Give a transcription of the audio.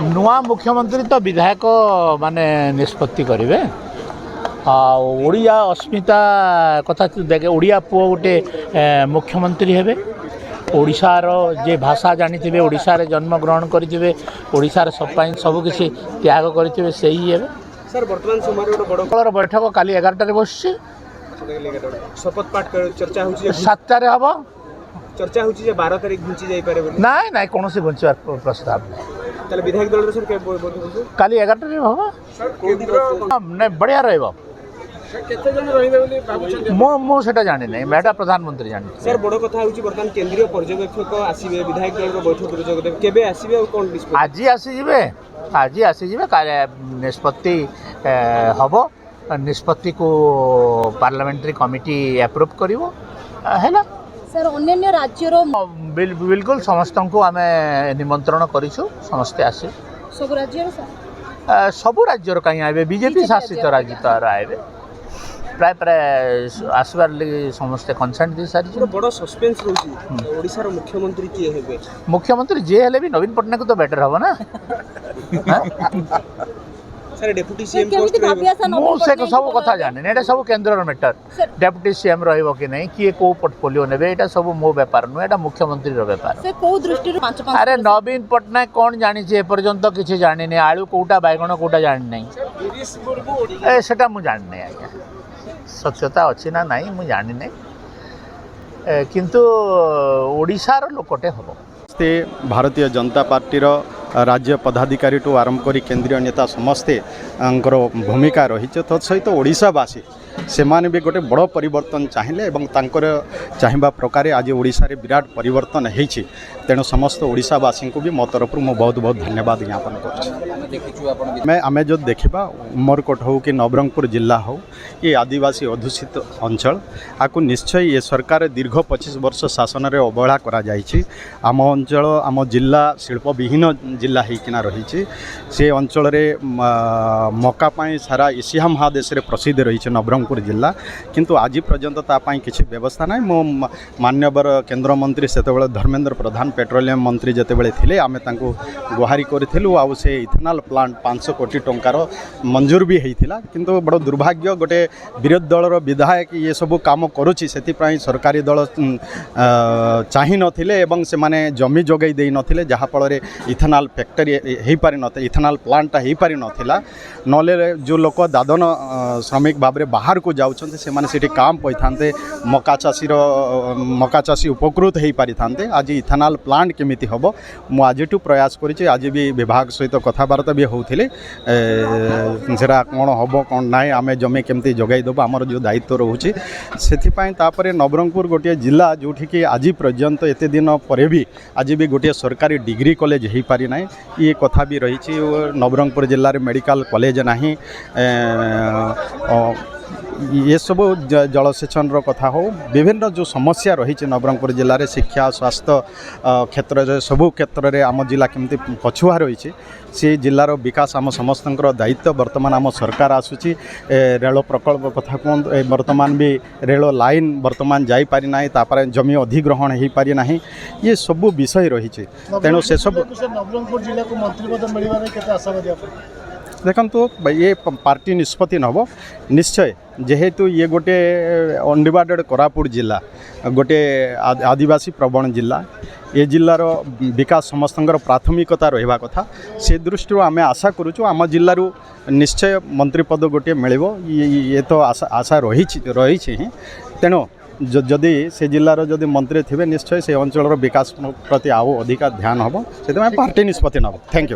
नुआ मुख्यमंत्री तो विधायक माने निष्पत्ति करेंगे ओडिया अस्मिता कथा देखे ओडिया पुओ गोटे मुख्यमंत्री हेबे ओडिशार जे भाषा जानी थे ओडिशार जन्म ग्रहण करेंगे ओडिशार सबकि त्याग करेंगे से ही हेबे सर वर्तमान समय बड़ बैठक काली 11 बस शपथ पाठ चर्चा होची 7 हम चर्चा होची जे 12 तारिख घुंची जाई पारे बोली नाई नाई कौन से घुंचार प्रस्ताव ताले विधायक दल सर के बोली काली 11 हम नहीं बढ़िया रहिबो केते जन रहिबे बोली भाबुछन मो सेटा जानि नै मेटा प्रधानमंत्री जानि सर बड़ कथा होची वर्तमान केंद्रीय पर्यवेक्षक आसीबे विधायक दल रो बैठक रे जोग देबे केबे आसीबे और कोन निष्पत्ति आज आसी जिबे कार्य निष्पत्ति हबो निष्पत्ति को पार्लियामेंट्री कमिटी अप्रूव करिवो हैला सर अन्य राज्य रो बिल्कुल समस्त को आम निमंत्रण करिछु समस्ते आसी सब राज्य रो सर सब राज्य कहीं आए बीजेपी शासित राज्य तो आए प्राय प्राय आसबार लगे समस्ते कंसेंट दे सारी बड़ सस्पेंस रोची ओडिसा रो मुख्यमंत्री किए हेबे मुख्यमंत्री जे हेले भी नवीन पटनायक तो बेटर हबो ना सर डेप्यूटी सीएम पोस्ट मो से सब कथा जाने एटा सब केंद्र मैटर डेप्यूटी सीएम रहइबो कि नहीं किए को पोर्टफोलियो नेबे एटा सब मो व्यापार नु एटा मुख्यमंत्री रो व्यापार से को दृष्टि रो 5 अरे नवीन पटनायक कौन जानी छे पर्यंत किछि जानि नै आळू कोटा बैगण कोटा जानि नै ए सेटा मु जानि नै आज्ञा सत्यता अच्छी ना नहीं मु जानि नै किंतु ओडिसा रो लोकटे हबो भारतीय जनता पार्टी रो राज्य पदाधिकारी टू आरंभ करी केंद्रीय नेता समस्ते भूमिका रही तत् सहित ओडिशावासी से माने भी गोटे बड़ परिवर्तन चाहिए और तांकर चाहिबा प्रकार आज ओडिशा रे विराट परिवर्तन होईछि तेणु समस्त ओडिशावासी को भी मो तरफ मु बहुत बहुत धन्यवाद ज्ञापन कर आमे जो देखा उमरकोट हो कि नवरंगपुर जिला हो ये आदिवासी अधूषित अंचल आपको निश्चय ये सरकार दीर्घ 25 वर्ष शासन रे अवहेला करा जायछि आम अंचल आम जिला शिल्प विहीन जिला होना रही से अंचल रे मका पाई सारा एशिया महादेश रे प्रसिद्ध रही नवरंगपुर जिला किंतु आज पर्यंत तापाई किसी व्यवस्था ना मो मान्यवर केंद्र मंत्री से धर्मेंद्र प्रधान पेट्रोलियम मंत्री जितेबले थे आम गुहारी करूँ आउ से इथेनॉल प्लांट 500 कोटी टंकार मंजूर भी होता किंतु बड़ दुर्भाग्य गोटे विरोधी दल विधायक ये सब काम करुच्ची से सरकारी दल चाही नथिले एवं से माने जमी जोगाई दे नथिले जहाँफल इथेनॉल फैक्ट्री हो पारि न इथेनॉल प्लांटा हो पारि नथिला नले जो लोक दादन श्रमिक भाव में बाहर को जाउछन्ते से माने सेठी काम पइथान्ते मका चाषी उपकृत हो पारि थान्ते आज इथेनॉल प्लांट केमिति हबो मु आजठू प्रयास करिछि आज भी विभाग सहित कथबार्ता भी होउथिले सेरा कोन हबो कोन नाय आमे जमी केमिति जोगाई देबो हमर जो दायित्व रहउछि सेथिपाई तापरे नवरंगपुर गोटे जिला जोठी कि आज पर्यंत एते दिन पर भी आज भी गोटे सरकारी डिग्री कॉलेज हो पारि ना ये कथा भी रही नवरंगपुर जिले में मेडिकल कॉलेज नहीं ये सब जलसेचन कथा हो विभिन्न जो समस्या रही नवरंगपुर जिले में शिक्षा स्वास्थ्य क्षेत्र सबू क्षेत्र में आम जिला केमती पछुआ रही से जिलार विकास आम समस्त दायित्व वर्तमान आम सरकार आसूची रेल प्रकल्प कथा कहते वर्तमान भी रेल लाइन वर्तमान जापारि ना तापर जमी अधिग्रहण हो पारि ना ये सब विषय रही तेणु से सब नवरंगपुर जिला को मंत्री पद मिलने के आशावादी देखो तो ये पार्टी निष्पत्ति नब निश्चय जेहेतु ये गोटे अनडिवाइडेड कोरापुट जिला गोटे आदिवासी प्रवण जिला ये जिलार विकास समस्त प्राथमिकता रहा कथा से दृष्टि आम आशा करुचु आम जिलू निश्चय मंत्री पद गोटे मिल ये तो आशा रही तेणु जदि से जिलार जदि मंत्री थे निश्चय से अंचल विकास प्रति आउ अधिका ध्यान हम से पार्टी निष्पत्ति नब थैंक यू।